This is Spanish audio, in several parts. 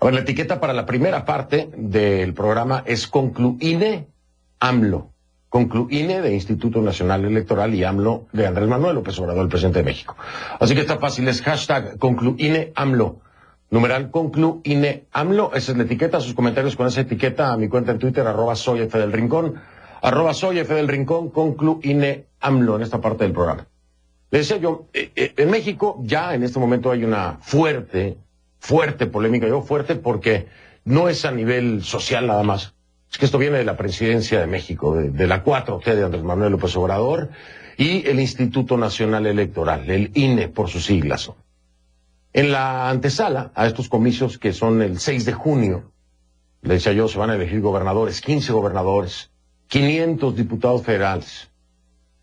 A ver, la etiqueta para la primera parte del programa es Concluine AMLO. Concluine de Instituto Nacional Electoral y AMLO de Andrés Manuel López Obrador, el presidente de México. Así que está fácil, es hashtag Concluine AMLO. Numeral Concluine AMLO, esa es la etiqueta. Sus comentarios con esa etiqueta a mi cuenta en Twitter, @soyfdelrincón, @soyfdelrincón, Concluine AMLO en esta parte del programa. Le decía yo, en México ya en este momento hay una fuerte polémica, digo fuerte porque no es a nivel social nada más. Es que esto viene de la presidencia de México, de la 4T de Andrés Manuel López Obrador y el Instituto Nacional Electoral, el INE por sus siglas. En la antesala a estos comicios que son el 6 de junio, le decía yo, se van a elegir gobernadores, 15 gobernadores, 500 diputados federales.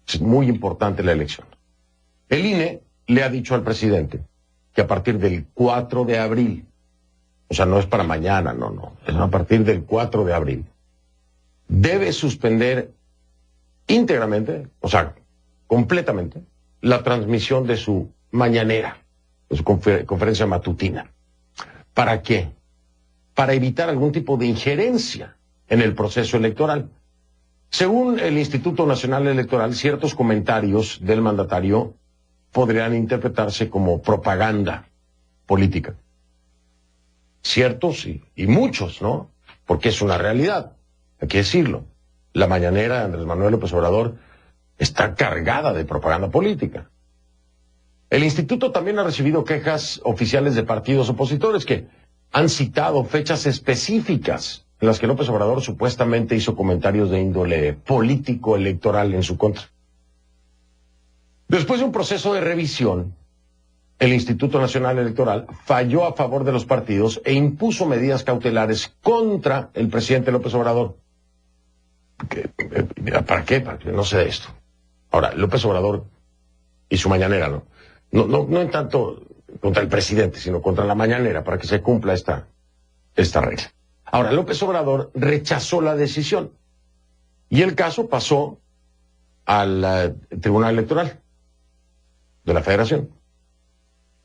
Es muy importante la elección. El INE le ha dicho al presidente que a partir del 4 de abril, o sea, no es para mañana, no, es a partir del 4 de abril, debe suspender íntegramente, o sea, completamente, la transmisión de su mañanera, de su conferencia matutina. ¿Para qué? Para evitar algún tipo de injerencia en el proceso electoral. Según el Instituto Nacional Electoral, ciertos comentarios del mandatario podrían interpretarse como propaganda política. Ciertos y muchos, ¿no? Porque es una realidad. Hay que decirlo. La mañanera de Andrés Manuel López Obrador está cargada de propaganda política. El instituto también ha recibido quejas oficiales de partidos opositores que han citado fechas específicas en las que López Obrador supuestamente hizo comentarios de índole político electoral en su contra. Después de un proceso de revisión, el Instituto Nacional Electoral falló a favor de los partidos e impuso medidas cautelares contra el presidente López Obrador. ¿Para qué? Para que no se dé esto. Ahora, López Obrador y su mañanera, no en tanto contra el presidente, sino contra la mañanera, para que se cumpla esta regla. Ahora, López Obrador rechazó la decisión y el caso pasó al Tribunal Electoral de la Federación.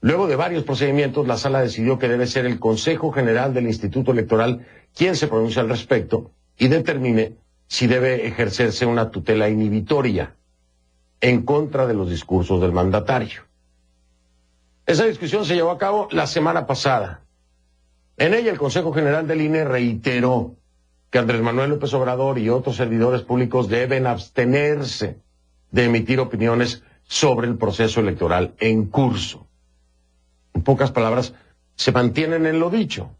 Luego de varios procedimientos, la sala decidió que debe ser el Consejo General del Instituto Electoral quien se pronuncie al respecto y determine si debe ejercerse una tutela inhibitoria en contra de los discursos del mandatario. Esa discusión se llevó a cabo la semana pasada. En ella, el Consejo General del INE reiteró que Andrés Manuel López Obrador y otros servidores públicos deben abstenerse de emitir opiniones sobre el proceso electoral en curso. En pocas palabras, se mantienen en lo dicho.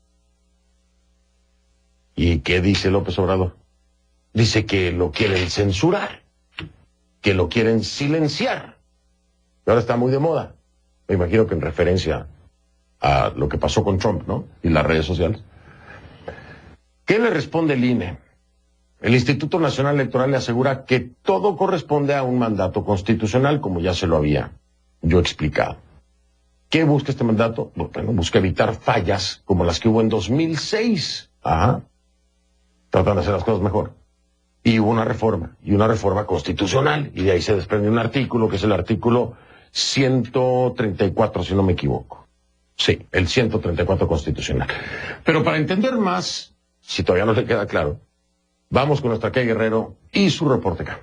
¿Y qué dice López Obrador? Dice que lo quieren censurar, que lo quieren silenciar. Y ahora está muy de moda. Me imagino que en referencia a lo que pasó con Trump, ¿no? Y las redes sociales. ¿Qué le responde el INE? El Instituto Nacional Electoral le asegura que todo corresponde a un mandato constitucional, como ya se lo había yo explicado. ¿Qué busca este mandato? Bueno, busca evitar fallas como las que hubo en 2006. Tratan de hacer las cosas mejor. Y hubo una reforma constitucional, y de ahí se desprende un artículo, que es el artículo 134, si no me equivoco. Sí, el 134 constitucional. Pero para entender más, si todavía no le queda claro, vamos con nuestra Kay Guerrero y su reporte acá.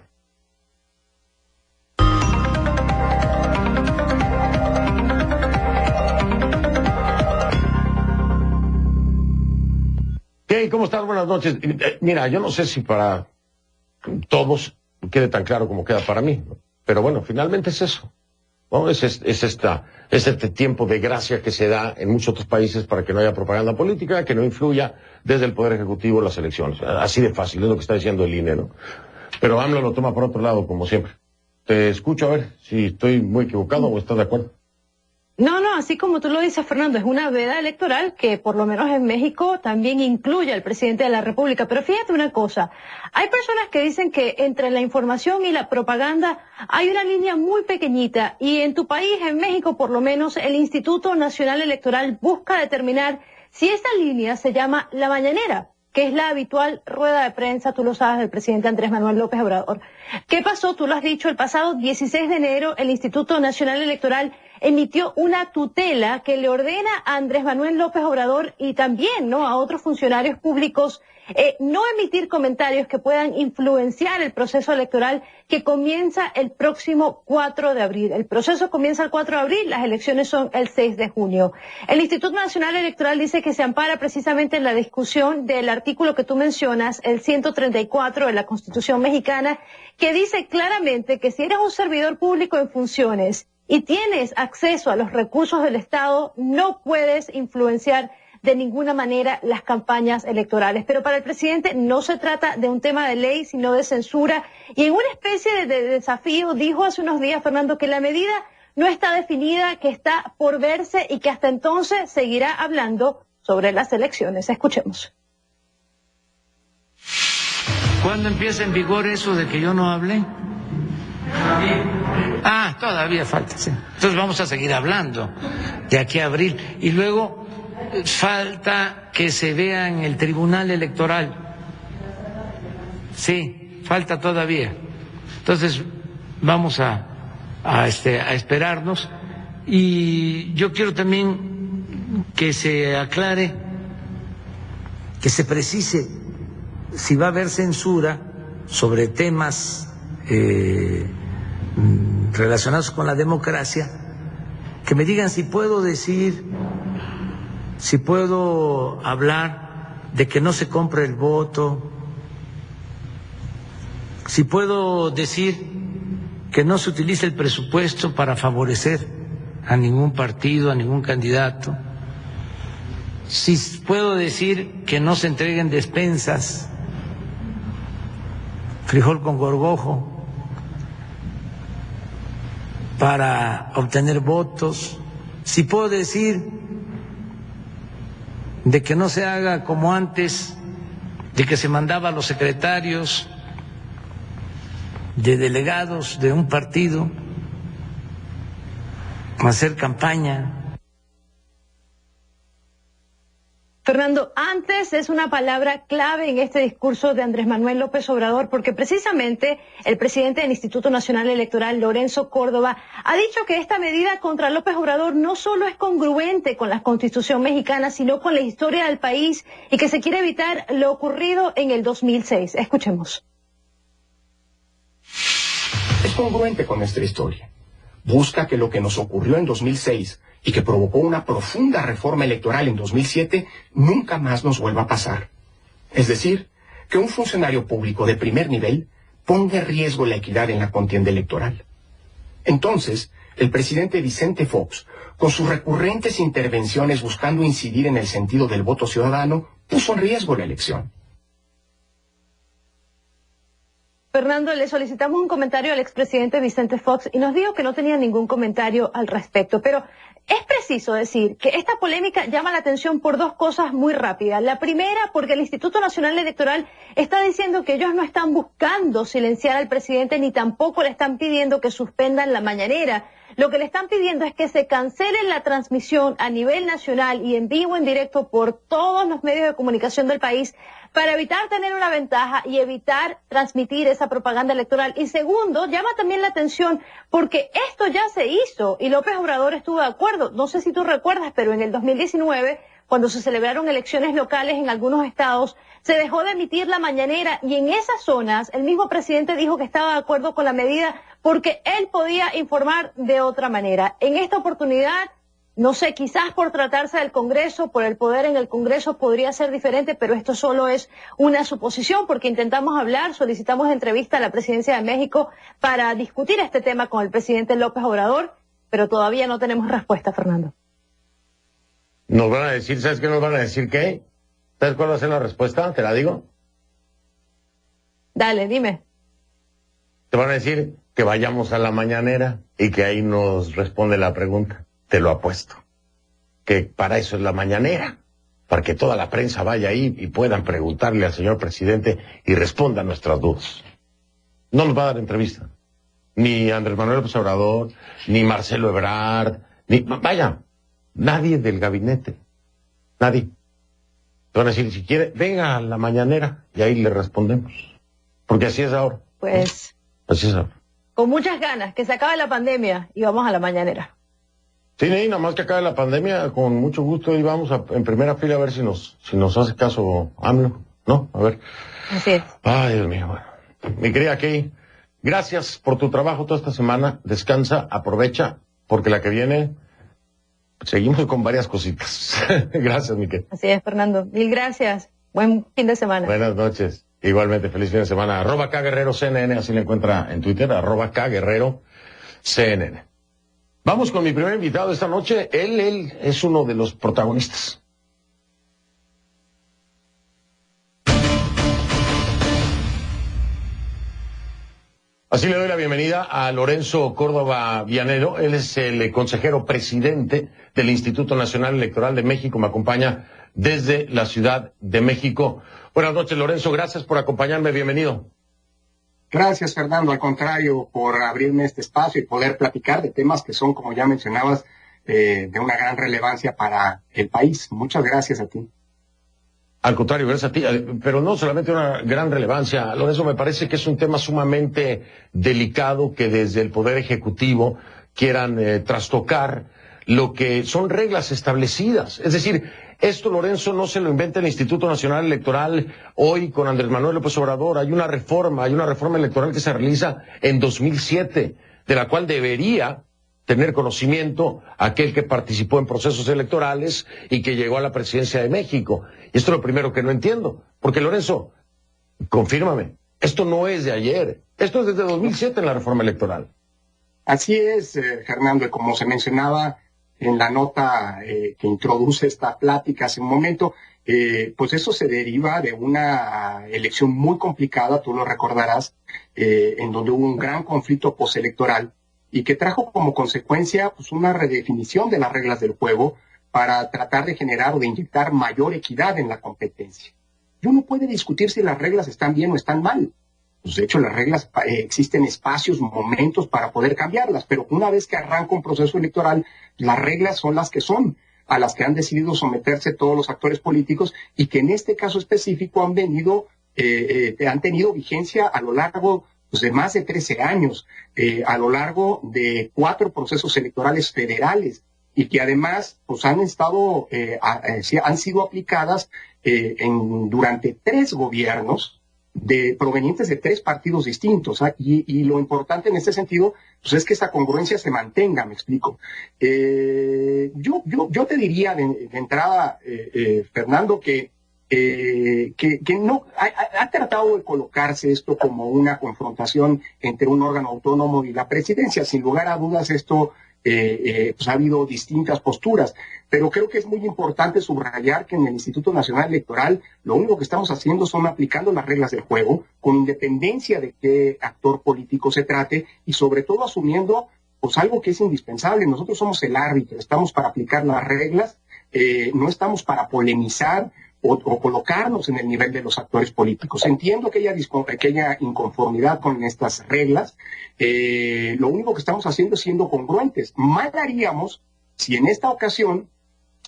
Kay, ¿cómo estás? Buenas noches. Mira, yo no sé si para todos quede tan claro como queda para mí, ¿no? Pero bueno, finalmente es eso, ¿no? Es este tiempo de gracia que se da en muchos otros países para que no haya propaganda política, que no influya desde el Poder Ejecutivo las elecciones. Así de fácil, es lo que está diciendo el INE, ¿no? Pero AMLO lo toma por otro lado, como siempre. Te escucho a ver si estoy muy equivocado o estás de acuerdo. No, así como tú lo dices, Fernando, es una veda electoral que por lo menos en México también incluye al presidente de la República. Pero fíjate una cosa, hay personas que dicen que entre la información y la propaganda hay una línea muy pequeñita y en tu país, en México por lo menos, el Instituto Nacional Electoral busca determinar si esa línea se llama la mañanera, que es la habitual rueda de prensa, tú lo sabes, del presidente Andrés Manuel López Obrador. ¿Qué pasó? Tú lo has dicho, el pasado 16 de enero el Instituto Nacional Electoral emitió una tutela que le ordena a Andrés Manuel López Obrador y también, ¿no?, a otros funcionarios públicos no emitir comentarios que puedan influenciar el proceso electoral que comienza el próximo 4 de abril. El proceso comienza el 4 de abril, las elecciones son el 6 de junio. El Instituto Nacional Electoral dice que se ampara precisamente en la discusión del artículo que tú mencionas, el 134 de la Constitución mexicana, que dice claramente que si eres un servidor público en funciones y tienes acceso a los recursos del Estado, no puedes influenciar de ninguna manera las campañas electorales. Pero para el presidente no se trata de un tema de ley, sino de censura. Y en una especie de desafío dijo hace unos días, Fernando, que la medida no está definida, que está por verse y que hasta entonces seguirá hablando sobre las elecciones. Escuchemos. ¿Cuándo empieza en vigor eso de que yo no hable? Todavía falta, sí. Entonces vamos a seguir hablando de aquí a abril. Y luego falta que se vea en el Tribunal Electoral. Sí, falta todavía. Entonces vamos a esperarnos. Y yo quiero también que se aclare, que se precise si va a haber censura sobre temas relacionados con la democracia, que me digan si puedo decir, si puedo hablar de que no se compre el voto, si puedo decir que no se utilice el presupuesto para favorecer a ningún partido, a ningún candidato, si puedo decir que no se entreguen despensas, frijol con gorgojo, para obtener votos, si puedo decir de que no se haga como antes, de que se mandaba a los secretarios de delegados de un partido a hacer campaña. Fernando, antes es una palabra clave en este discurso de Andrés Manuel López Obrador, porque precisamente el presidente del Instituto Nacional Electoral, Lorenzo Córdoba, ha dicho que esta medida contra López Obrador no solo es congruente con la Constitución mexicana, sino con la historia del país y que se quiere evitar lo ocurrido en el 2006. Escuchemos. Es congruente con nuestra historia. Busca que lo que nos ocurrió en 2006 y que provocó una profunda reforma electoral en 2007 nunca más nos vuelva a pasar. Es decir, que un funcionario público de primer nivel ponga en riesgo la equidad en la contienda electoral. Entonces, el presidente Vicente Fox, con sus recurrentes intervenciones buscando incidir en el sentido del voto ciudadano, puso en riesgo la elección. Fernando, le solicitamos un comentario al expresidente Vicente Fox y nos dijo que no tenía ningún comentario al respecto, pero es preciso decir que esta polémica llama la atención por dos cosas muy rápidas. La primera, porque el Instituto Nacional Electoral está diciendo que ellos no están buscando silenciar al presidente ni tampoco le están pidiendo que suspendan la mañanera. Lo que le están pidiendo es que se cancele la transmisión a nivel nacional y en vivo, en directo por todos los medios de comunicación del país para evitar tener una ventaja y evitar transmitir esa propaganda electoral. Y segundo, llama también la atención porque esto ya se hizo y López Obrador estuvo de acuerdo. No sé si tú recuerdas, pero en el 2019, cuando se celebraron elecciones locales en algunos estados, se dejó de emitir la mañanera y en esas zonas el mismo presidente dijo que estaba de acuerdo con la medida porque él podía informar de otra manera. En esta oportunidad, no sé, quizás por tratarse del Congreso, por el poder en el Congreso podría ser diferente, pero esto solo es una suposición porque intentamos hablar, solicitamos entrevista a la Presidencia de México para discutir este tema con el presidente López Obrador, pero todavía no tenemos respuesta, Fernando. Nos van a decir, ¿sabes qué nos van a decir qué? ¿Sabes cuál va a ser la respuesta? ¿Te la digo? Dale, dime. Te van a decir que vayamos a la mañanera y que ahí nos responde la pregunta. Te lo apuesto. Que para eso es la mañanera. Para que toda la prensa vaya ahí y puedan preguntarle al señor presidente y responda a nuestras dudas. No nos va a dar entrevista. Ni Andrés Manuel López Obrador, ni Marcelo Ebrard, ni... Vaya, nadie del gabinete. Nadie. Te van a decir, si quiere, venga a la mañanera y ahí le respondemos. Porque así es ahora. Pues... Así es ahora. Con muchas ganas, que se acabe la pandemia y vamos a la mañanera. Sí, nada más que acabe la pandemia, con mucho gusto ahí vamos en primera fila a ver si nos hace caso AMLO, ¿no? A ver. Así es. Ay, Dios mío, bueno. Mi querida Kay, gracias por tu trabajo toda esta semana. Descansa, aprovecha, porque la que viene seguimos con varias cositas. Gracias, mi Kay. Así es, Fernando. Mil gracias. Buen fin de semana. Buenas noches. Igualmente, feliz fin de semana. @KGuerreroCNN, así le encuentra en Twitter, @KGuerreroCNN. Vamos con mi primer invitado esta noche. Él es uno de los protagonistas. Así le doy la bienvenida a Lorenzo Córdoba Vianero. Él es el consejero presidente del Instituto Nacional Electoral de México. Me acompaña desde la Ciudad de México. Buenas noches, Lorenzo. Gracias por acompañarme. Bienvenido. Gracias, Fernando. Al contrario, por abrirme este espacio y poder platicar de temas que son, como ya mencionabas, de una gran relevancia para el país. Muchas gracias a ti. Al contrario, gracias a ti, pero no solamente una gran relevancia, Lorenzo, me parece que es un tema sumamente delicado que desde el Poder Ejecutivo quieran trastocar lo que son reglas establecidas. Es decir, esto, Lorenzo, no se lo inventa el Instituto Nacional Electoral hoy con Andrés Manuel López Obrador. Hay una reforma electoral que se realiza en 2007, de la cual debería tener conocimiento aquel que participó en procesos electorales y que llegó a la presidencia de México. Y esto es lo primero que no entiendo. Porque, Lorenzo, confírmame, esto no es de ayer. Esto es desde 2007 en la reforma electoral. Así es, Fernando, como se mencionaba en la nota que introduce esta plática hace un momento, pues eso se deriva de una elección muy complicada, tú lo recordarás, en donde hubo un gran conflicto postelectoral y que trajo como consecuencia pues una redefinición de las reglas del juego para tratar de generar o de inyectar mayor equidad en la competencia. Y uno puede discutir si las reglas están bien o están mal. Pues de hecho, las reglas, existen espacios, momentos para poder cambiarlas, pero una vez que arranca un proceso electoral, las reglas son las que son, a las que han decidido someterse todos los actores políticos y que en este caso específico han tenido vigencia a lo largo pues, de más de 13 años, a lo largo de 4 procesos electorales federales y que además pues, han sido aplicadas durante 3 gobiernos provenientes de 3 partidos distintos, ¿eh? Y lo importante en este sentido pues es que esta congruencia se mantenga, me explico. Yo te diría de entrada, Fernando, que no ha tratado de colocarse esto como una confrontación entre un órgano autónomo y la presidencia. Sin lugar a dudas esto pues ha habido distintas posturas, pero creo que es muy importante subrayar que en el Instituto Nacional Electoral lo único que estamos haciendo son aplicando las reglas del juego con independencia de qué actor político se trate y sobre todo asumiendo pues algo que es indispensable. Nosotros somos el árbitro, estamos para aplicar las reglas, no estamos para polemizar o colocarnos en el nivel de los actores políticos. Entiendo que haya inconformidad con estas reglas. Lo único que estamos haciendo es siendo congruentes. Mal haríamos si en esta ocasión,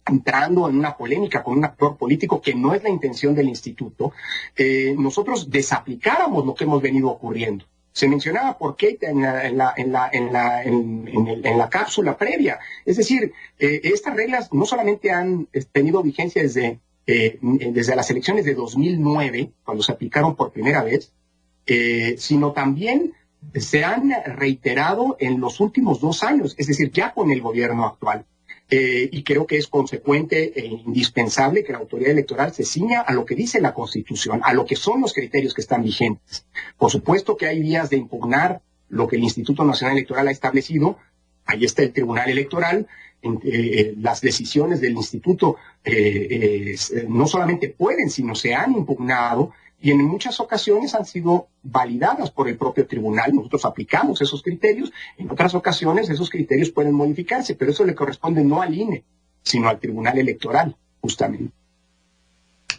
entrando en una polémica con un actor político, que no es la intención del instituto, nosotros desaplicáramos lo que hemos venido ocurriendo. Se mencionaba por Kate en la cápsula previa. Es decir, estas reglas no solamente han tenido vigencia desde las elecciones de 2009, cuando se aplicaron por primera vez, sino también se han reiterado en los últimos 2 años, es decir, ya con el gobierno actual. Y creo que es consecuente e indispensable que la autoridad electoral se ciña a lo que dice la Constitución, a lo que son los criterios que están vigentes. Por supuesto que hay vías de impugnar lo que el Instituto Nacional Electoral ha establecido. Ahí está el Tribunal Electoral. Las decisiones del instituto no solamente pueden, sino se han impugnado y en muchas ocasiones han sido validadas por el propio tribunal. Nosotros aplicamos esos criterios, en otras ocasiones esos criterios pueden modificarse, pero eso le corresponde no al INE, sino al Tribunal Electoral, justamente.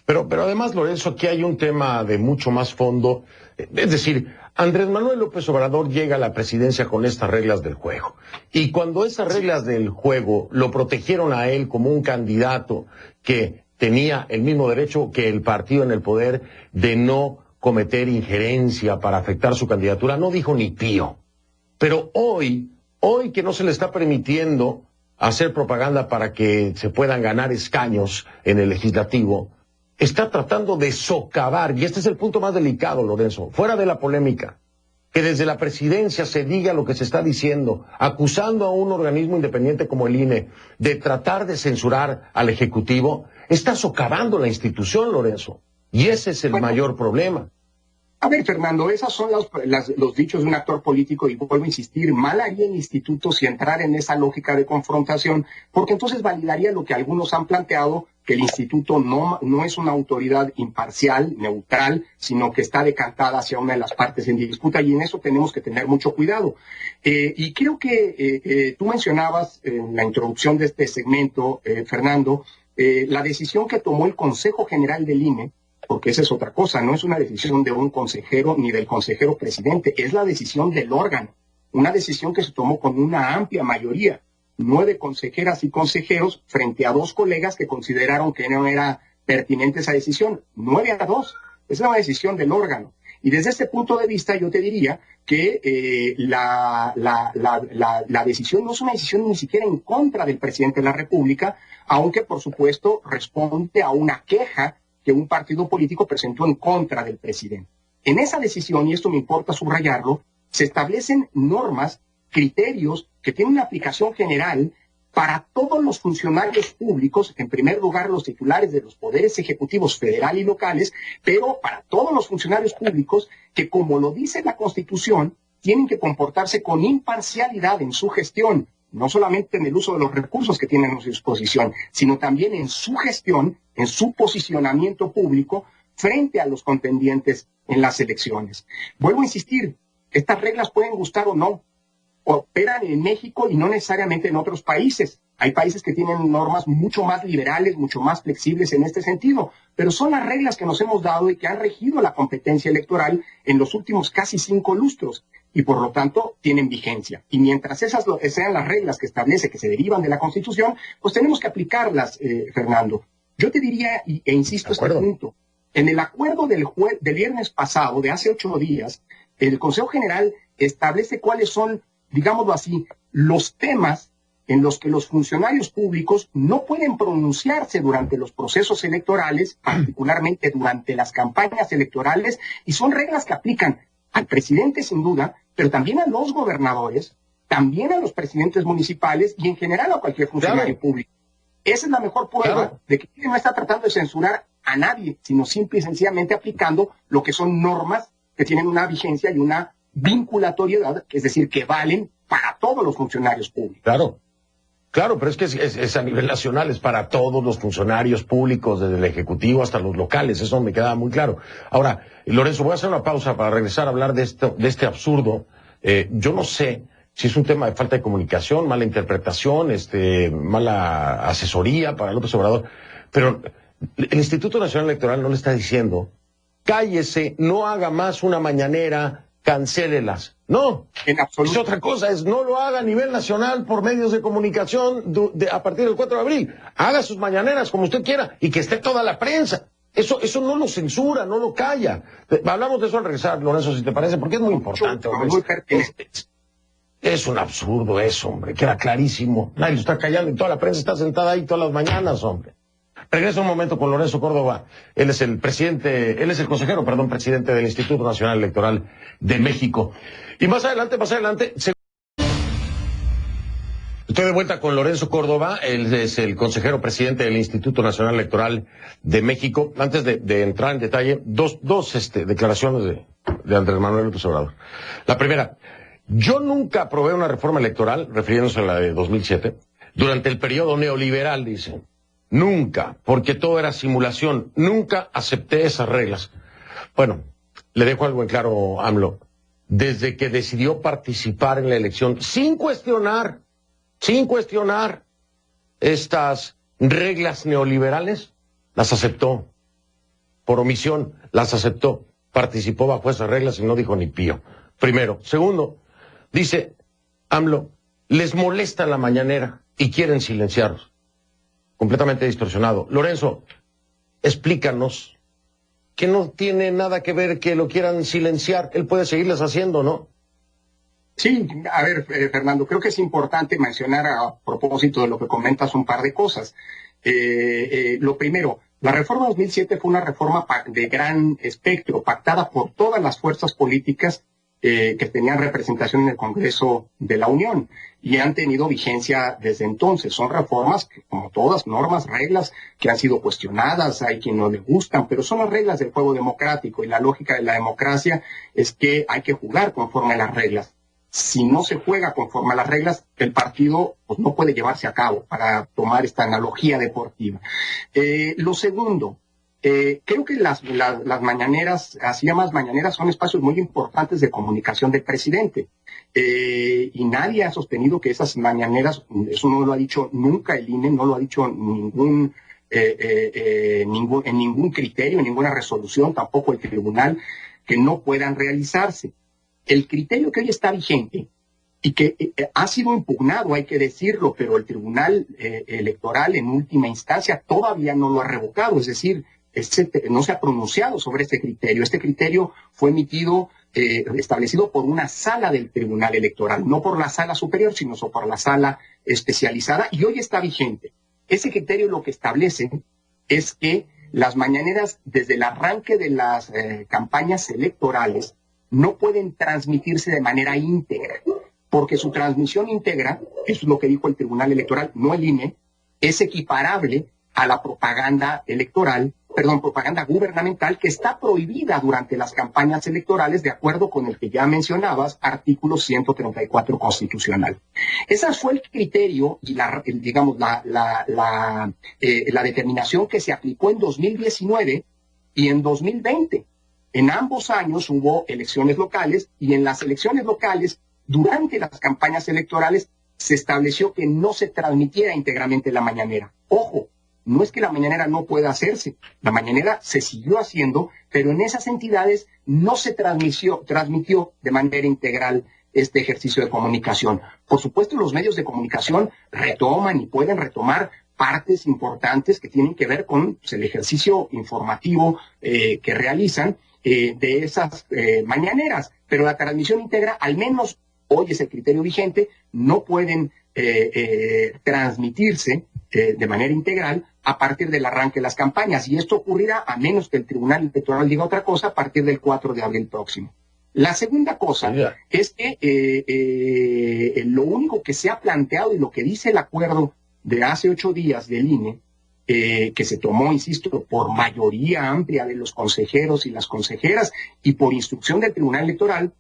Pero además, Lorenzo, aquí hay un tema de mucho más fondo. Es decir, Andrés Manuel López Obrador llega a la presidencia con estas reglas del juego. Y cuando esas reglas del juego lo protegieron a él como un candidato que tenía el mismo derecho que el partido en el poder de no cometer injerencia para afectar su candidatura, no dijo ni pío. Pero hoy que no se le está permitiendo hacer propaganda para que se puedan ganar escaños en el legislativo, está tratando de socavar, y este es el punto más delicado, Lorenzo, fuera de la polémica, que desde la presidencia se diga lo que se está diciendo, acusando a un organismo independiente como el INE de tratar de censurar al Ejecutivo, está socavando la institución, Lorenzo. Y ese es el mayor problema. A ver, Fernando, esos son los dichos de un actor político, y vuelvo a insistir, mal haría el instituto si entrar en esa lógica de confrontación, porque entonces validaría lo que algunos han planteado, que el instituto no es una autoridad imparcial, neutral, sino que está decantada hacia una de las partes en disputa, y en eso tenemos que tener mucho cuidado. Y creo que tú mencionabas en la introducción de este segmento, Fernando, la decisión que tomó el Consejo General del INE, porque esa es otra cosa, no es una decisión de un consejero ni del consejero presidente, es la decisión del órgano, una decisión que se tomó con una amplia mayoría, 9 consejeras y consejeros frente a 2 colegas que consideraron que no era pertinente esa decisión, 9-2, es una decisión del órgano. Y desde este punto de vista yo te diría que la decisión no es una decisión ni siquiera en contra del presidente de la República, aunque por supuesto responde a una queja que un partido político presentó en contra del presidente. En esa decisión, y esto me importa subrayarlo, se establecen normas, criterios que tienen una aplicación general para todos los funcionarios públicos, en primer lugar los titulares de los poderes ejecutivos federal y locales, pero para todos los funcionarios públicos que, como lo dice la Constitución, tienen que comportarse con imparcialidad en su gestión, no solamente en el uso de los recursos que tienen a su disposición, sino también en su gestión, en su posicionamiento público frente a los contendientes en las elecciones. Vuelvo a insistir, estas reglas pueden gustar o no, operan en México y no necesariamente en otros países. Hay países que tienen normas mucho más liberales, mucho más flexibles en este sentido, pero son las reglas que nos hemos dado y que han regido la competencia electoral en los últimos casi 5 lustros. Y por lo tanto tienen vigencia. Y mientras esas sean las reglas que establece, que se derivan de la Constitución, pues tenemos que aplicarlas, Fernando. Yo te diría, e insisto este punto, en el acuerdo del viernes pasado, de hace 8 días, el Consejo General establece cuáles son, digámoslo así, los temas en los que los funcionarios públicos no pueden pronunciarse durante los procesos electorales, particularmente durante las campañas electorales, y son reglas que aplican al presidente sin duda, pero también a los gobernadores, también a los presidentes municipales y en general a cualquier funcionario público. Esa es la mejor prueba de que no está tratando de censurar a nadie, sino simple y sencillamente aplicando lo que son normas que tienen una vigencia y una vinculatoriedad, es decir, que valen para todos los funcionarios públicos. Claro, pero es que es a nivel nacional, es para todos los funcionarios públicos, desde el Ejecutivo hasta los locales, eso me queda muy claro. Ahora, Lorenzo, voy a hacer una pausa para regresar a hablar de este absurdo. Yo no sé si es un tema de falta de comunicación, mala interpretación, mala asesoría para López Obrador, pero el Instituto Nacional Electoral no le está diciendo, cállese, no haga más una mañanera, cancélelas. No, en absoluto. Es otra cosa, no lo haga a nivel nacional por medios de comunicación a partir del 4 de abril. Haga sus mañaneras como usted quiera y que esté toda la prensa. Eso no lo censura, no lo calla. Hablamos de eso al regresar, Lorenzo, si te parece, porque es muy importante. Es un absurdo eso, hombre, queda clarísimo. Nadie lo está callando y toda la prensa está sentada ahí todas las mañanas, hombre. Regreso un momento con Lorenzo Córdoba. Él es el consejero, presidente del Instituto Nacional Electoral de México. Y más adelante, estoy de vuelta con Lorenzo Córdoba. Él es el consejero presidente del Instituto Nacional Electoral de México. Antes de entrar en detalle, dos declaraciones de Andrés Manuel López Obrador. La primera, yo nunca aprobé una reforma electoral, refiriéndose a la de 2007, durante el periodo neoliberal, dice. Nunca, porque todo era simulación. Nunca acepté esas reglas. Bueno, le dejo algo en claro, AMLO. Desde que decidió participar en la elección, sin cuestionar estas reglas neoliberales, las aceptó. Por omisión, las aceptó. Participó bajo esas reglas y no dijo ni pío. Primero. Segundo, dice AMLO, les molesta la mañanera y quieren silenciarlos. Completamente distorsionado. Lorenzo, explícanos que no tiene nada que ver que lo quieran silenciar. Él puede seguirles haciendo, ¿no? Sí, a ver, Fernando, creo que es importante mencionar a propósito de lo que comentas un par de cosas. Lo primero, la reforma 2007 fue una reforma de gran espectro, pactada por todas las fuerzas políticas que tenían representación en el Congreso de la Unión y han tenido vigencia desde entonces. Son reformas que, como todas, normas, reglas que han sido cuestionadas, hay quien no le gustan, pero son las reglas del juego democrático y la lógica de la democracia es que hay que jugar conforme a las reglas. Si no se juega conforme a las reglas, el partido pues, no puede llevarse a cabo, para tomar esta analogía deportiva. Lo segundo, creo que las mañaneras, así llamadas mañaneras, son espacios muy importantes de comunicación del presidente. Y nadie ha sostenido que esas mañaneras, eso no lo ha dicho nunca el INE, no lo ha dicho en ningún criterio, en ninguna resolución, tampoco el tribunal, que no puedan realizarse. El criterio que hoy está vigente y que ha sido impugnado, hay que decirlo, pero el Tribunal Electoral en última instancia todavía no lo ha revocado, es decir, no se ha pronunciado sobre este criterio. Este criterio fue emitido, establecido por una sala del Tribunal Electoral, no por la sala superior, sino por la sala especializada, y hoy está vigente. Ese criterio lo que establece es que las mañaneras, desde el arranque de las campañas electorales, no pueden transmitirse de manera íntegra, porque su transmisión íntegra, eso es lo que dijo el Tribunal Electoral, no el INE, es equiparable a la propaganda gubernamental que está prohibida durante las campañas electorales de acuerdo con el que ya mencionabas, artículo 134 constitucional. Ese fue el criterio y la determinación que se aplicó en 2019 y en 2020. En ambos años hubo elecciones locales y en las elecciones locales, durante las campañas electorales, se estableció que no se transmitiera íntegramente la mañanera. Ojo, no es que la mañanera no pueda hacerse, la mañanera se siguió haciendo, pero en esas entidades no se transmitió de manera integral este ejercicio de comunicación. Por supuesto, los medios de comunicación retoman y pueden retomar partes importantes que tienen que ver con el ejercicio informativo que realizan, de esas mañaneras, pero la transmisión íntegra, al menos hoy es el criterio vigente, no pueden transmitirse de manera integral a partir del arranque de las campañas, y esto ocurrirá a menos que el Tribunal Electoral diga otra cosa a partir del 4 de abril próximo. La segunda cosa es que lo único que se ha planteado y lo que dice el acuerdo de hace 8 días del INE, que se tomó, insisto, por mayoría amplia de los consejeros y las consejeras y por instrucción del Tribunal Electoral,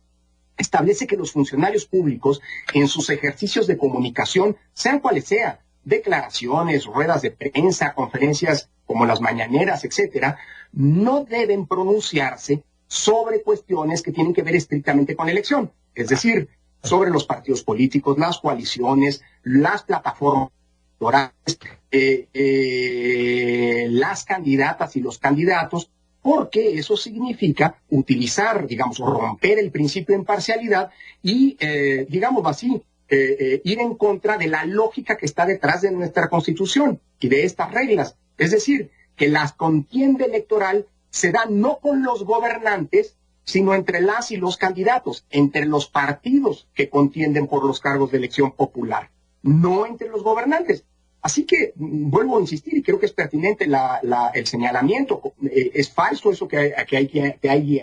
establece que los funcionarios públicos en sus ejercicios de comunicación, sean cuales sean, declaraciones, ruedas de prensa, conferencias como las mañaneras, etcétera, no deben pronunciarse sobre cuestiones que tienen que ver estrictamente con la elección, es decir, sobre los partidos políticos, las coaliciones, las plataformas las candidatas y los candidatos, porque eso significa utilizar, romper el principio de imparcialidad y, ir en contra de la lógica que está detrás de nuestra Constitución y de estas reglas. Es decir, que la contienda electoral se da no con los gobernantes, sino entre las y los candidatos, entre los partidos que contienden por los cargos de elección popular, no entre los gobernantes. Así que vuelvo a insistir y creo que es pertinente el señalamiento. Es falso eso que hay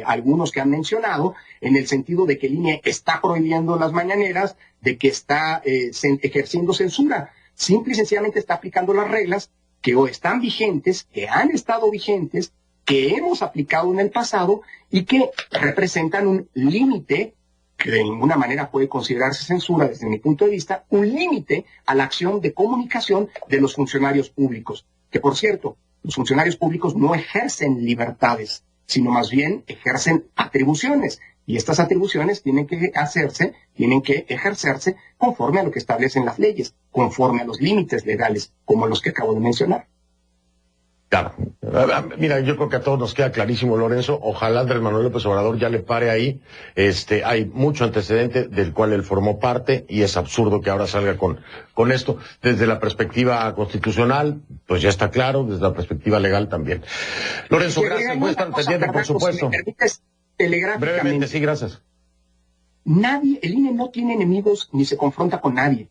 algunos que han mencionado, en el sentido de que el INE está prohibiendo las mañaneras, de que está ejerciendo censura. Simple y sencillamente está aplicando las reglas que o están vigentes, que han estado vigentes, que hemos aplicado en el pasado y que representan un límite que de ninguna manera puede considerarse censura desde mi punto de vista, un límite a la acción de comunicación de los funcionarios públicos. Que, por cierto, los funcionarios públicos no ejercen libertades, sino más bien ejercen atribuciones. Y estas atribuciones tienen que ejercerse conforme a lo que establecen las leyes, conforme a los límites legales, como los que acabo de mencionar. Claro. Mira, yo creo que a todos nos queda clarísimo, Lorenzo. Ojalá Andrés Manuel López Obrador ya le pare ahí. Hay mucho antecedente del cual él formó parte y es absurdo que ahora salga con esto. Desde la perspectiva constitucional, pues ya está claro, desde la perspectiva legal también. Lorenzo, gracias. Voy a estar pendiente, por supuesto. Si me permites, telegráficamente. Brevemente, sí, gracias. el INE no tiene enemigos ni se confronta con nadie.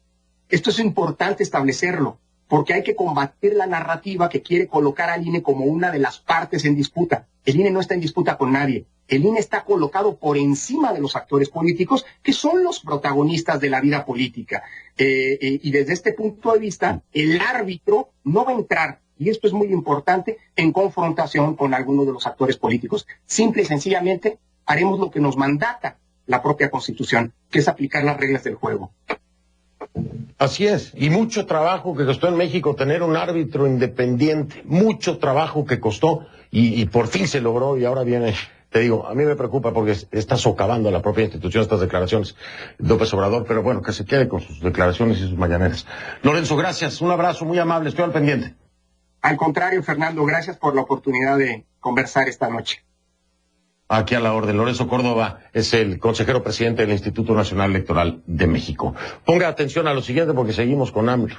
Esto es importante establecerlo, porque hay que combatir la narrativa que quiere colocar al INE como una de las partes en disputa. El INE no está en disputa con nadie. El INE está colocado por encima de los actores políticos, que son los protagonistas de la vida política. Y desde este punto de vista, el árbitro no va a entrar, y esto es muy importante, en confrontación con algunos de los actores políticos. Simple y sencillamente haremos lo que nos mandata la propia Constitución, que es aplicar las reglas del juego. Así es, y mucho trabajo que costó en México tener un árbitro independiente, mucho trabajo que costó y por fin se logró y ahora viene, te digo, a mí me preocupa porque está socavando a la propia institución estas declaraciones López Obrador, pero bueno, que se quede con sus declaraciones y sus mañaneras. Lorenzo, gracias, un abrazo muy amable, estoy al pendiente. Al contrario, Fernando, gracias por la oportunidad de conversar esta noche. Aquí a la orden. Lorenzo Córdoba es el consejero presidente del Instituto Nacional Electoral de México. Ponga atención a lo siguiente porque seguimos con AMLO.